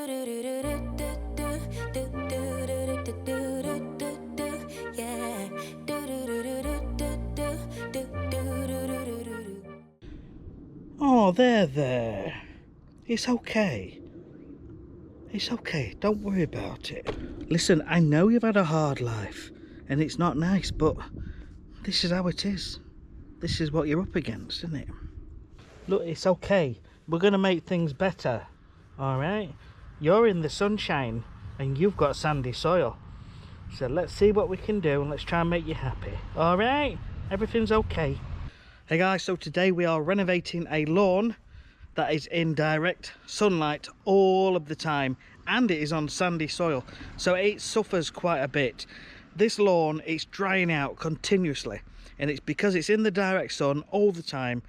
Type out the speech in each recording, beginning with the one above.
Oh, there. It's okay. It's okay, don't worry about it. Listen, I know you've had a hard life, and it's not nice, but this is how it is. This is what you're up against, isn't it? Look, it's okay. We're going to make things better, alright? You're in the sunshine, and you've got sandy soil. So let's see what we can do, and let's try and make you happy, alright? Everything's okay. Hey guys, so today we are renovating a lawn that is in direct sunlight all of the time, and it is on sandy soil, so it suffers quite a bit. This lawn is drying out continuously, and it's because it's in the direct sun all the time.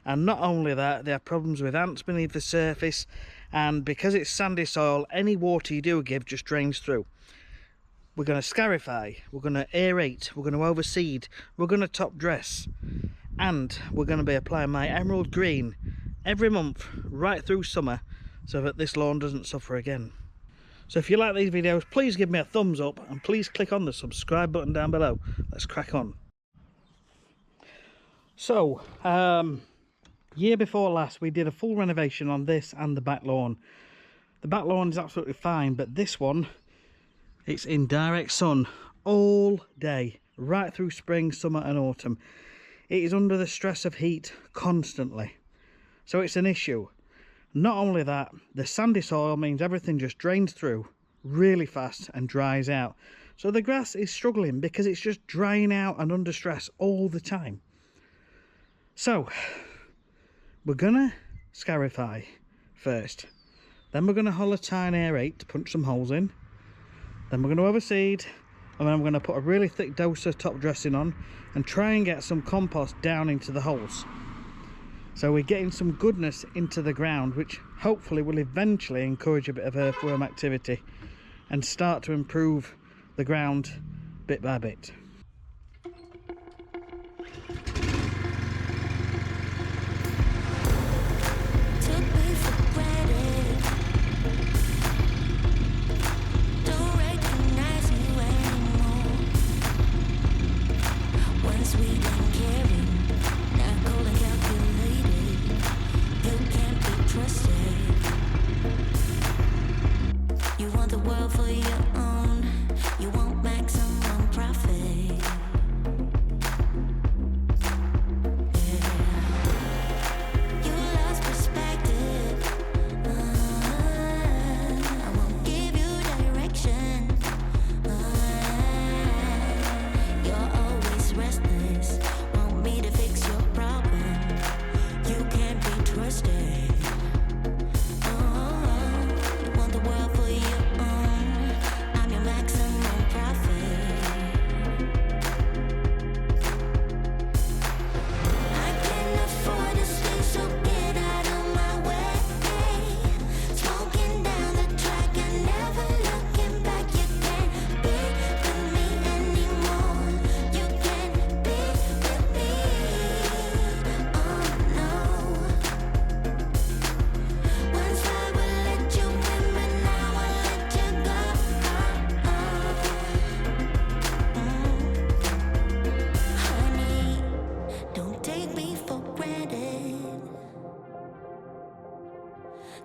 And not only that, there are problems with ants beneath the surface, and because it's sandy soil, any water you do give just drains through. We're going to scarify, we're going to aerate, we're going to overseed, we're going to top dress, and we're going to be applying my emerald green every month right through summer, so that this lawn doesn't suffer again. So if you like these videos, please give me a thumbs up, and please click on the subscribe button down below. Let's crack on. So year before last we did a full renovation on this and the back lawn. The back lawn is absolutely fine, but this one, it's in direct sun all day right through spring, summer and autumn. It is under the stress of heat constantly, so it's an issue. Not only that, the sandy soil means everything just drains through really fast and dries out. So the grass is struggling because it's just drying out and under stress all the time. So we're gonna scarify first, then we're gonna holotine aerate to punch some holes in, then we're gonna overseed, and then I'm gonna put a really thick dose of top dressing on and try and get some compost down into the holes. So we're getting some goodness into the ground, which hopefully will eventually encourage a bit of earthworm activity and start to improve the ground bit by bit.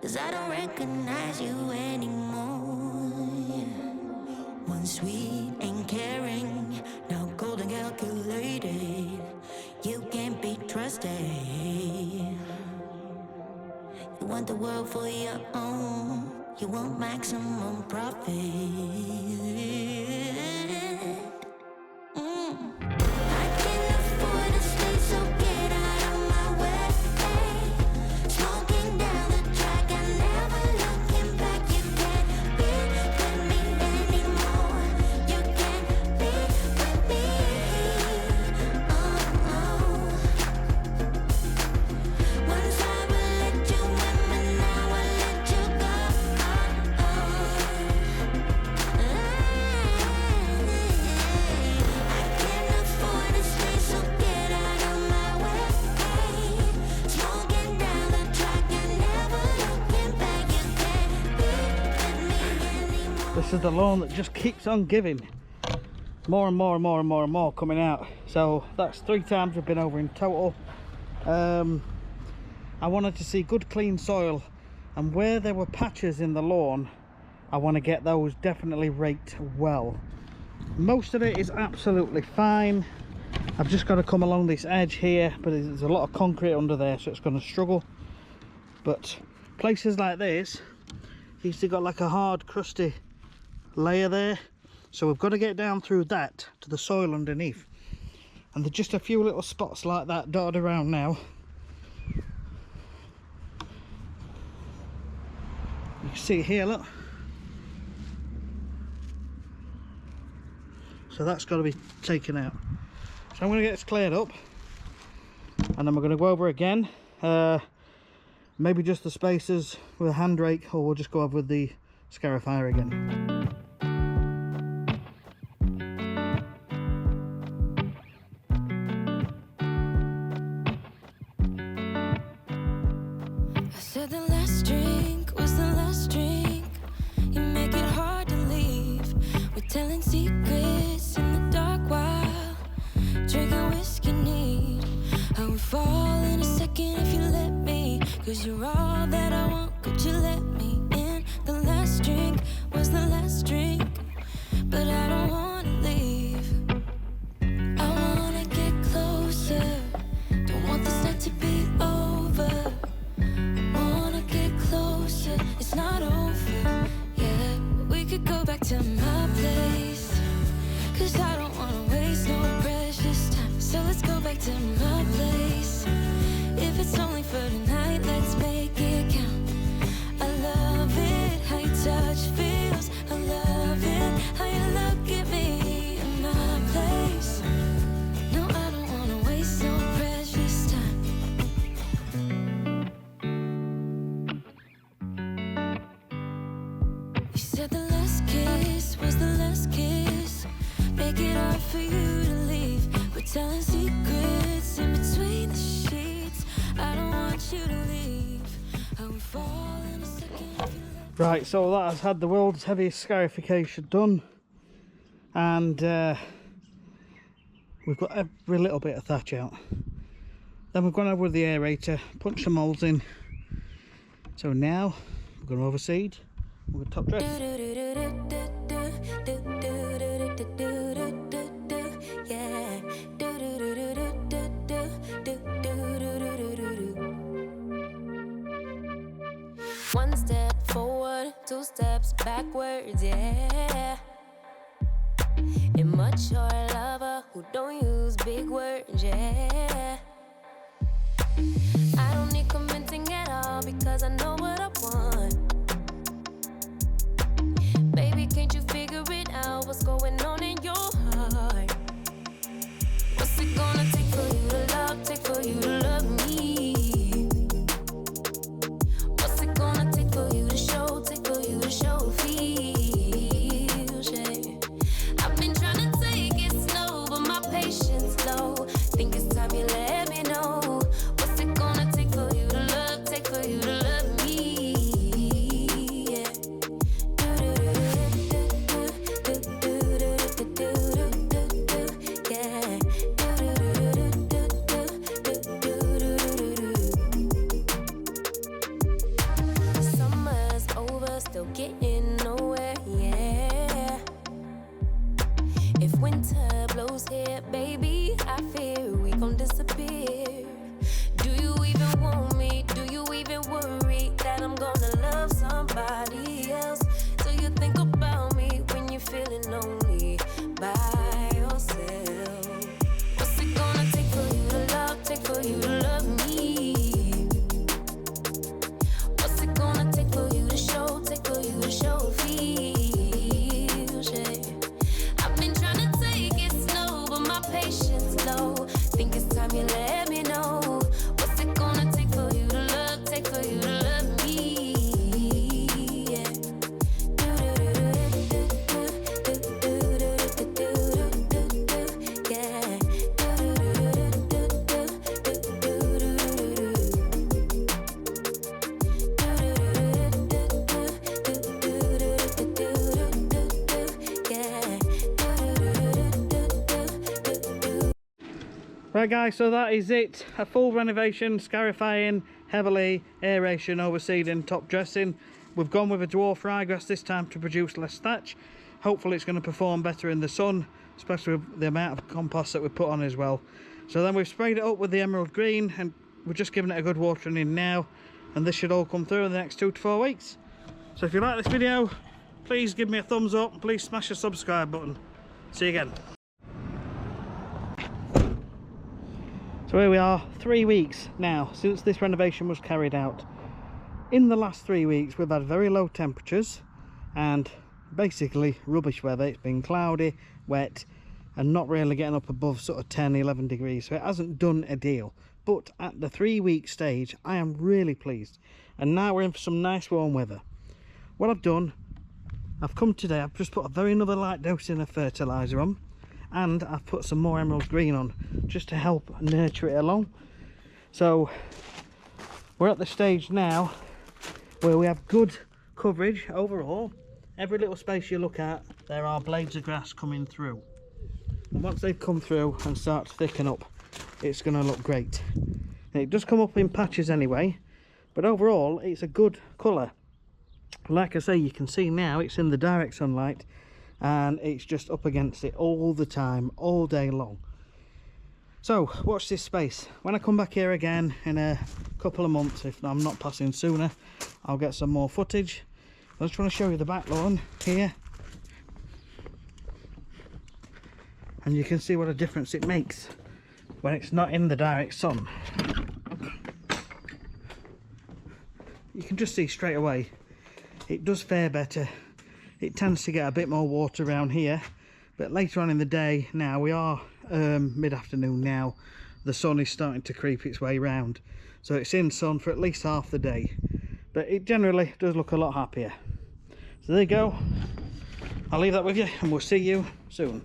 Cause I don't recognize you anymore. Once sweet and caring, now cold and calculated. You can't be trusted. You want the world for your own. You want maximum profit. This is the lawn that just keeps on giving. More and more and more and more and more coming out. So that's 3 times we've been over in total. I wanted to see good clean soil, and where there were patches in the lawn, I want to get those definitely raked well. Most of it is absolutely fine. I've just got to come along this edge here, but there's a lot of concrete under there, so it's going to struggle. But places like this, you've still got like a hard crusty layer there, so we've got to get down through that to the soil underneath. And there's just a few little spots like that dotted around now. You can see it here, look. So that's got to be taken out. So I'm going to get this cleared up, and then we're going to go over again. Maybe just the spacers with a hand rake, or we'll just go over with the scarifier again. I said the last drink was the last drink. You make it hard to leave. We're telling secrets in the dark while drinking whiskey neat. I would fall in a second if you let me, 'cause you're all that I want. Could you let me in? The last drink was the last drink, but I don't wanna leave. I wanna get closer. Don't want this night to be over. It's not over, yeah. We could go back to my place, 'cause I don't wanna waste no precious time. So let's go back to my place. If it's only for tonight, let's make it count. I love it, how your touch feels. I love it, how you look at me in my place. No, I don't wanna waste no precious time. You said the last kiss was the last kiss. Make it hard for you to leave. We're telling secrets in between the sheets. I don't want you to leave. I would fall in a second if you let. Right, so that has had the world's heaviest scarification done, and we've got every little bit of thatch out. Then we've gone over with the aerator, punched the moulds in. So now we're going to overseed. We're going to top dress. Yeah. One step forward, 2 steps backwards, yeah. Immature lover who don't use big words, yeah. I don't need convincing at all, because I know what I want. Baby, can't you figure it out? What's going on in your heart? What's it gonna take for you to love? Take for you to love me? What's it gonna take for you to show? Take for you to show feels, yeah. I've been trying to take it slow, but my patience low. Think it's time you let me know. What's it gonna take for you to love? Take for you to love me? Yeah. Summer's over, still getting nowhere, yeah. If winter blows here, baby, I fear we gon' disappear. Do you even want me? Do you even worry that I'm gonna love somebody else? Do you think about me when you're feeling lonely by yourself? What's it gonna take for you to love? Take for you to love me? What's it gonna take for you to show? Take for you to show feels, yeah. I've been trying to take it slow, but my patience Right guys, so that is it. A full renovation, scarifying, heavily, aeration, overseeding, top dressing. We've gone with a dwarf ryegrass this time to produce less thatch. Hopefully it's going to perform better in the sun, especially with the amount of compost that we put on as well. So then we've sprayed it up with the emerald green and we're just giving it a good watering in now, and this should all come through in the next 2 to 4 weeks. So if you like this video, please give me a thumbs up, please smash the subscribe button. See you again. So here we are, 3 weeks now since this renovation was carried out. In the last 3 weeks we've had very low temperatures and basically rubbish weather. It's been cloudy, wet, and not really getting up above sort of 10-11 degrees, so it hasn't done a deal. But at the 3 week stage I am really pleased, and now we're in for some nice warm weather. What I've done, I've come today, I've just put a very another light dosing of fertilizer on, and I've put some more emerald green on just to help nurture it along. So we're at the stage now where we have good coverage overall. Every little space you look at, there are blades of grass coming through, and once they've come through and start to thicken up, it's going to look great. And it does come up in patches anyway, but overall it's a good colour. Like I say, you can see now it's in the direct sunlight and it's just up against it all the time, all day long. So watch this space. When I come back here again in a couple of months, if I'm not passing sooner, I'll get some more footage. I just want to show you the back lawn here, and you can see what a difference it makes when it's not in the direct sun. You can just see straight away it does fare better. It tends to get a bit more water around here, but later on in the day, now we are mid-afternoon now, the sun is starting to creep its way round, so it's in sun for at least half the day, but it generally does look a lot happier. So there you go, I'll leave that with you and we'll see you soon.